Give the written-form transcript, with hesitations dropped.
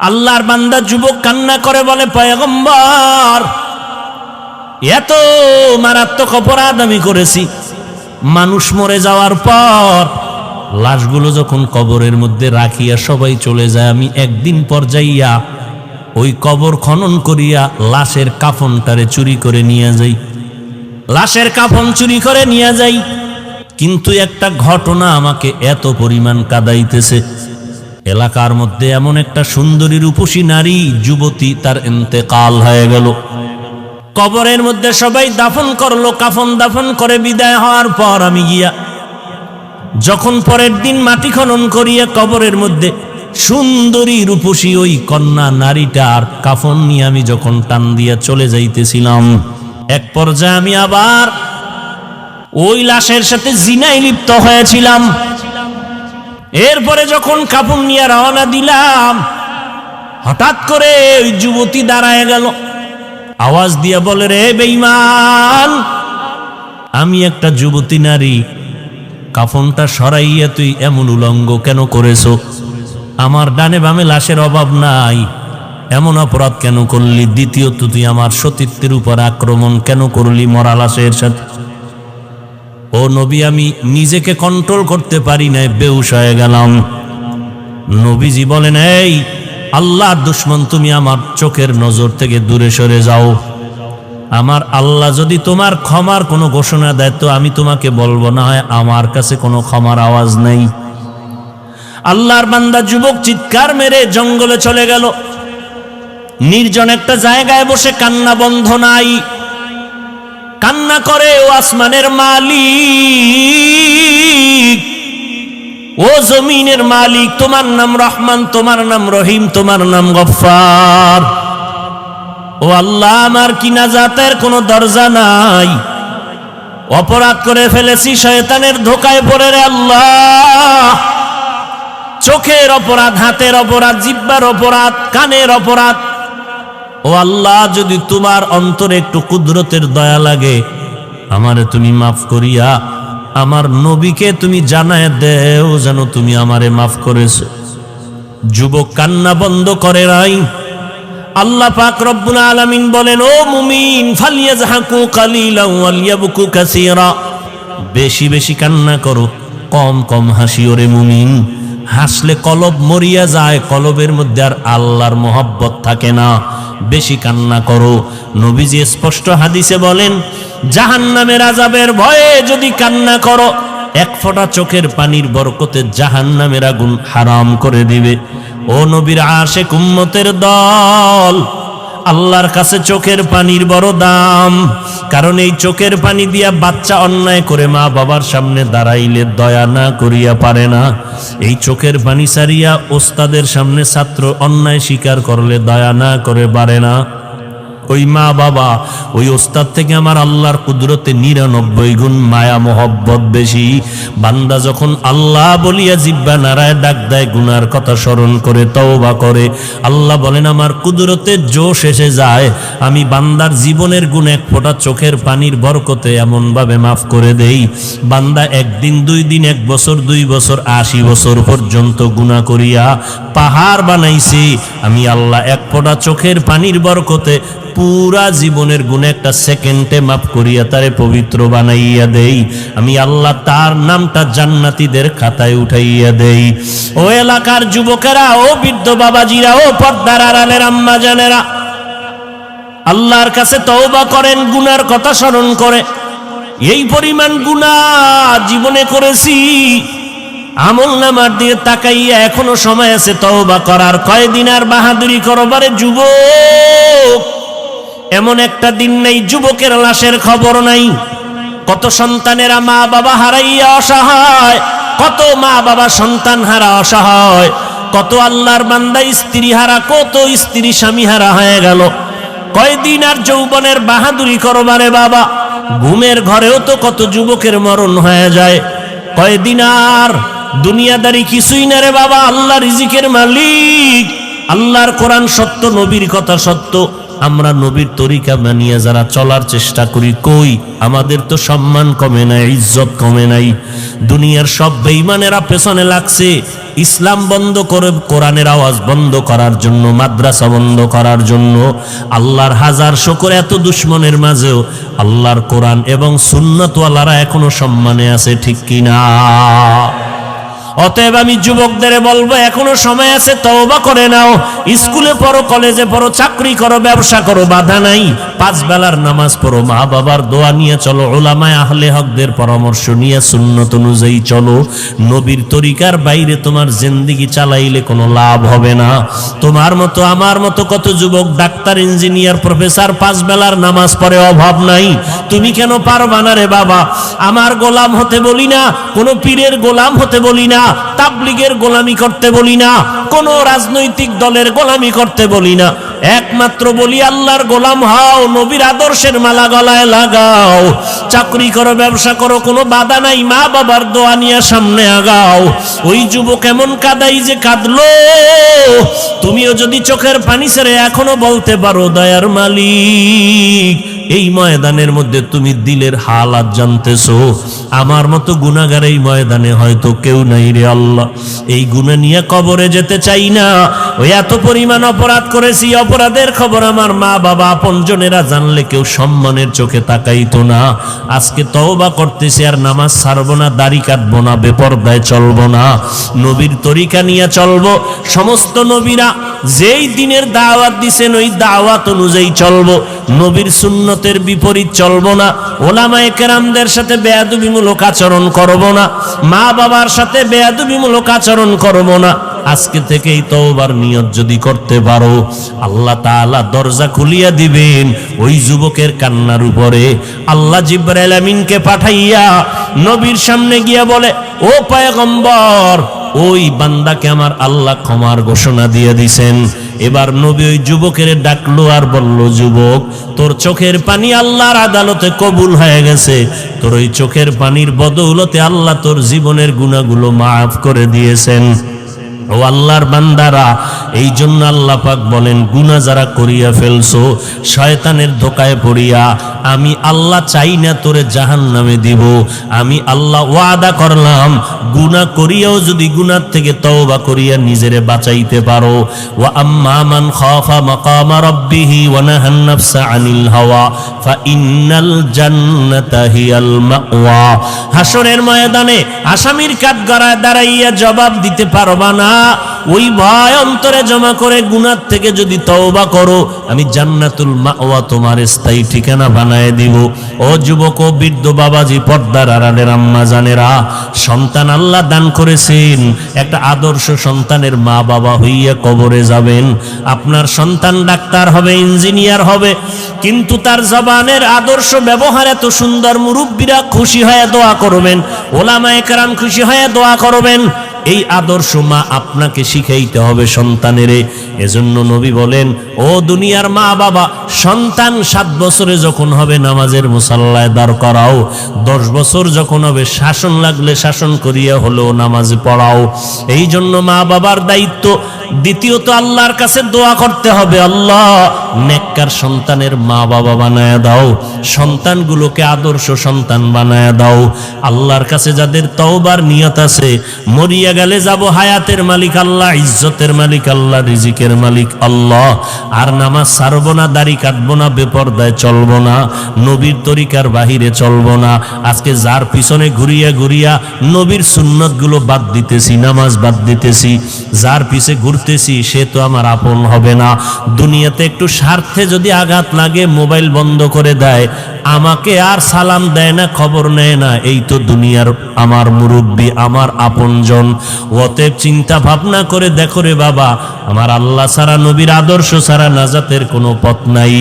আল্লাহর বান্দা যুবক কান্না করে বলে, পয়গম্বর, এত মারাত্মক অপরাধ আমি করেছি। মানুষ মরে যাওয়ার পর লাশগুলো যখন কবরের মধ্যে রাখিয়া সবাই চলে যায়, আমি একদিন পর যাইয়া ওই কবর খনন করিয়া লাশের কাফনটারে চুরি করে নিয়ে যাই, লাশের কাফন চুরি করে নিয়ে যাই। কিন্তু একটা ঘটনা আমাকে এত পরিমাণ কাঁদাইতেছে। এলাকার মধ্যে এমন একটা সুন্দরী রূপসী নারী যুবতী, তার ইন্তেকাল হয়ে গেল। কবরের মধ্যে সবাই দাফন করলো, কাফন দাফন করে বিদায় হওয়ার পর আমি গিয়া যখন পরের দিন মাটি খনন করিয়া কবরের মধ্যে সুন্দরী রূপসী ওই কন্যা নারীটার কাফন নিয়ে আমি যখন টান দিয়া চলে যাইতেছিলাম, এক পর্যায়ে আমি আবার ওই লাশের সাথে জিনায় লিপ্ত হয়েছিলাম। এরপরে যখন কাফন নিয়ে রওনা দিলাম, হঠাৎ করে ওই যুবতী দাঁড়ায় গেল, আওয়াজ দিয়া বলে, রে বেঈমান, আমি একটা যুবতী নারী, কাফনটা সরাইয়া তুই এমন উলঙ্গ কেন করেছো? আমার ডানে বামে লাশের অভাব নাই, এমন অপরাধ কেন করলি? দ্বিতীয়ত তুই আমার সতীত্বের উপর আক্রমণ কেন করলি মরা লাশের সাথে? ও নবী, আমি নিজেকে কন্ট্রোল করতে পারি নাই, বেহুশ হয়ে গেলাম। নবীজি বলেন, এই আল্লাহর দুশমন, তুমি আমার চোখের নজর থেকে দূরে সরে যাও। আমার আল্লাহ যদি তোমার ক্ষমার কোনো ঘোষণা দেয় তো আমি তোমাকে বলবো, না হয় আমার কাছে কোনো ক্ষমার আওয়াজ নেই। আল্লাহর বান্দা যুবক চিৎকার মেরে জঙ্গলে চলে গেল। নির্জন একটা জায়গায় বসে কান্না বন্ধ নাই, কান্না করে, ও আসমানের মালিক, ও জমিনের মালিক, তোমার নাম রহমান, তোমার নাম রহিম, তোমার নাম গফফার। ও আল্লাহ, আমার কি নাজাতের কোনো দরজা নাই? অপরাধ করে ফেলেছি, শয়তানের ধোকায় পড়ে রে আল্লাহ। চোখের অপরাধ, হাতের অপরাধ, জিহ্বার অপরাধ, কানের অপরাধ। ও আল্লাহ, যদি তোমার অন্তরে একটু কুদরতের দয়া লাগে, আমারে তুমি মাফ করিয়া আমার নবীকে তুমি জানায় দেও যেন তুমি আমারে মাফ করেছো। যুবক কান্না বন্ধ করে নাই। আল্লাহ পাক রব্বুল আলামিন বলেন, ও মুমিন, ফালিয়াজহাকু কালিলান ওয়ালিয়াবকু কাসীরা, বেশি বেশি কান্না করো, কম কম হাসিও রে মুমিন। হাসলে কলব মরিয়া যায়, কলবের মধ্যে আর আল্লাহর মহব্বত থাকে না। বেশি কান্না করো। নবীজি স্পষ্ট হাদিসে বলেন, জাহান্নামের আযাবের ভয়ে যদি কান্না করো, এক ফোঁটা চোখের পানির বরকতে জাহান্নামের আগুন হারাম করে দিবে। ও নবীর আশিক উম্মতের দল, আল্লাহর কাছে চোখের পানির বড় দাম। কারণ এই চোখের পানি দিয়া বাচ্চা অন্যায় করে মা বাবার সামনে দাঁড়াইলে দয়া না করিয়া পারে না। এই চোখের পানি সারিয়া ওস্তাদের সামনে ছাত্র অন্যায় স্বীকার করলে দয়া না করে পারে না। ওই মা বাবা, ওই ওস্তাদ থেকে আমার আল্লাহর কুদরতে 99 গুণ মায়া মোহব্বত বেশি। বান্দা যখন আল্লাহ বলিয়া জিহ্বা নাড়ায় ডাক দেয়, গুনার কথা স্মরণ করে তওবা করে, আল্লাহ বলেন আমার কুদরতে জোশ এসে যায়। আমি বান্দার জীবনের গুণ এক ফোঁটা চোখের পানির বরকতে এমন ভাবে মাফ করে দেই, বান্দা একদিন, 2 দিন, 1 বছর, 2 বছর, 80 বছর পর্যন্ত গুনাহ করিয়া পাহাড় বানাইছি, আমি আল্লাহ এক ফোঁটা চোখের পানির বরকতে পুরা জীবনের গুণে একটা সেকেন্ডে মাফ করিয়া তারে পবিত্র বানাইয়া দেই। আমি আল্লাহ তার নামটা জান্নাতীদের খাতায় উঠাইয়া দেই। ও এলাকার যুবকেরা, ও বৃদ্ধ বাবাজিরা, ও পর্দার আড়ালের আম্মা জানেরা, আল্লাহর কাছে তওবা করেন, গুনার কথা স্মরণ করে। এই পরিমাণ গুনাহ জীবনে করেছি, আমলনামার দিয়ে তাকাইয়া এখনো সময় আছে তওবা করার। কয়দিন আর বাহাদুরি করবারে যুবক? এমন একটা দিন নেই যুবকের লাশের খবর নাই। কত সন্তানেরা মা বাবা হারাইয়া অসহায়, কত মা বাবা সন্তান হারা অসহায়, কত আল্লাহর বান্দা স্ত্রী হারা, কত স্ত্রী স্বামী হারা হয়ে গেল। কয়দিন আর যৌবনের বাহাদুরি করবারে বাবা? ঘুমের ঘরেও তো কত যুবকের মরণ হয়ে যায়। কয়দিন আর দুনিয়াদারি কিছুই না রে বাবা। আল্লাহ রিজিকের মালিক, আল্লাহর কোরআন সত্য, নবীর কথা সত্য। আমরা নবীর তরিকা মানিয়ে যারা চলার চেষ্টা করি, কই আমাদের তো সম্মান কমে নাই, ইজ্জত কমে নাই। দুনিয়ার সব বেঈমানেরা পেছনে লাগছে, ইসলাম বন্ধ করে কোরআনের আওয়াজ বন্ধ করার জন্য, মাদ্রাসা বন্ধ করার জন্য। আল্লাহর হাজার শুকর, এত দুশ্মনের মাঝেও আল্লাহর কোরআন এবং সুন্নতওয়ালারা এখনো সম্মানে আছে, ঠিক কিনা? অতএব আমি যুবকদের বলবো, এখনো সময় আছে, তওবা করে নাও। স্কুলে পড়ো, কলেজে পড়ো, চাকরি করো, ব্যবসা করো, বাধা নাই। 5 বেলার নামাজ পড়ো, মা বাবার দোয়া নিয়ে চলো, উলামায়ে আহলে হকদের পরামর্শ নিয়ে সুন্নত অনুযায়ী চলো। নবীর তরিকার বাইরে তোমার জিন্দেগি চালাইলে কোনো লাভ হবে না। তোমার মতো আমার মতো কত যুবক ডাক্তার, ইঞ্জিনিয়ার, প্রফেসর 5 বেলার নামাজ পড়ে, অভাব নাই। তুমি কেন পারবা না রে বাবা? আমার গোলাম হতে বলি না, কোনো পীরের গোলাম হতে বলি না, তাবলীগের গোলামি করতে বলি না, কোন রাজনৈতিক দলের গোলামি করতে বলি না। একমাত্র বলি আল্লাহর গোলাম হও, নবীর আদর্শের মালা গলায় লাগাও। চাকরি করো, ব্যবসা করো, কোনো বাধা নাই, মা বাবার দোয়া নিয়ে সামনে আগাও। ওই যুবক এমন কাদাই যে কাঁদলো, তুমিও যদি চোখের পানি ছেড়ে এখনো বলতে পারো, দয়ার মালিক, এই ময়দানের মধ্যে তুমি দিলের হালাত জানতেছো, আমার মতো গুনাহগার এই ময়দানে হয়তো কেউ নাই রে আল্লাহ। এই গুনাহ নিয়ে কবরে যেতে চাই না। ওই এত পরিমাণ অপরাধ করেছি, অপরাধের খবর আমার মা বাবা আপনজনেরা জানলে কেউ সম্মানের চোখে তাকাইতো না। আজকে তওবা করতেছি, আর নামাজ ছাড়বো না, দাড়ি কাটবো না, বেপরদায় চলবো না, নবীর তরিকা নিয়ে চলবো। সমস্ত নবীরা যেই দিনের দাওয়াত দিছেন ওই দাওয়াত অনুযায়ী চলবো, নবীর সুন্নতের বিপরীত চলবো না। ওলামায়ে কেরামদের সাথে বেয়াদবিমূলক আচরণ করব না, মা বাবার সাথে বেয়াদবিমূলক আচরণ করব না। আজকে থেকেই তওবার নিয়ত যদি করতে পারো, আল্লাহ তাআলা দরজা খুলিয়া দিবেন ওই যুবকের কান্নার উপরে। আল্লাহ জিবরাইল আমিনকে পাঠাইয়া নবীর সামনে গিয়া বলে, ও পয়গম্বর, ওই বান্দাকে আমার আল্লাহ ক্ষমার ঘোষণা দিয়ে দিছেন। এবার নবী ওই যুবকের ডাকলো আর বলল, যুবক, তোর চোখের পানি আল্লাহর আদালতে কবুল হয়ে গেছে। তোর ওই চোখের পানির বদৌলতে আল্লাহ তোর জীবনের গুনাহগুলো মাফ করে দিয়েছেন। ও আল্লাহর বান্দারা, এই জন্য আল্লাহ পাক বলেন, গুনাহ যারা করিয়া ফেলছো শয়তানের ধোকায় পড়িয়া, আমি আল্লাহ চাই না তোরে জাহান্নামে দিব। আমি আল্লাহ ওয়াদা করলাম, গুনাহ করিয়াও যদি গুনাহ থেকে তওবা করিয়া নিজেরে বাঁচাইতে পারো। ওয়া আম্মা মান খাফা মাকামা রাব্বিহি ওয়া নাহান নাফসা আনিল হাওয়া ফাইন্নাল জান্নাতা হিয়াল মাওয়া। হাসরের ময়দানে আসামির কাঠগড়ায় দাঁড়াইয়া জবাব দিতে পারবা না। ওই ভয় অন্তরে জমা করে গুনাহ থেকে যদি তওবা করো, আমি জান্নাতুল মাওয়া তোমার স্থায়ী ঠিকানা বানায় দিব। ও যুবক, ও বৃদ্ধ বাবাজি, পর্দার আড়ালের আম্মা জানেরা, সন্তান আল্লাহ দান করেছেন, একটা আদর্শ সন্তানের মা বাবা হইয়া কবরে যাবেন। আপনার সন্তান ডাক্তার হবে, ইঞ্জিনিয়ার হবে, কিন্তু তার জবানের আদর্শ ব্যবহার এত সুন্দর, মুরব্বীরা খুশি হয়ে দোয়া করবেন, ওলামায়ে কেরাম খুশি হয়ে দোয়া করবেন। এই আদর্শ মা আপনাকে শিখাইতে হবে সন্তানেরে। এজন্য নবী বলেন, ও দুনিয়ার মা বাবা, সন্তান 7 বছরে যখন হবে নামাজের মুসাল্লায় দাঁড় করাও, 10 বছর যখন হবে শাসন লাগলে শাসন করিয়া হলেও নামাজে পড়াও। এই জন্য মা বাবার দায়িত্ব। দ্বিতীয়ত আল্লাহর কাছে দোয়া করতে হবে, আল্লাহ নেককার সন্তানের মা বাবা বানায়া দাও, সন্তানগুলোকে আদর্শ সন্তান বানায়া দাও। আল্লাহর কাছে যাদের তওবার নিয়ত আছে, মরিয়া গেলে যাব, হায়াতের মালিক আল্লাহ, ইজ্জতের মালিক আল্লাহ, রিজিকের মালিক আল্লাহ। আর নামাজ ছাড়বো না, দাড়ি কাটবো না, বেপরদায় চলবো না, নবীর তরিকার বাহিরে চলবো না। আজকে যার পিছনে ঘুরিয়া ঘুরিয়া নবীর সুন্নতগুলো বাদ দিতেছি, নামাজ বাদ দিতেছি, যার পিছে ঘুরতেছি সে তো আমার আপন হবে না। দুনিয়াতে একটু স্বার্থে যদি আঘাত লাগে, মোবাইল বন্ধ করে দেয়, আমাকে আর সালাম দেয় না, খবর নেয় না, এই তো দুনিয়ার আমার মুরব্বী, আমার আপনজন। অতএব চিন্তা ভাবনা করে দেখো রে বাবা, আমার আল্লাহ ছাড়া, নবীর আদর্শ ছাড়া নাজাতের কোনো পথ নাই।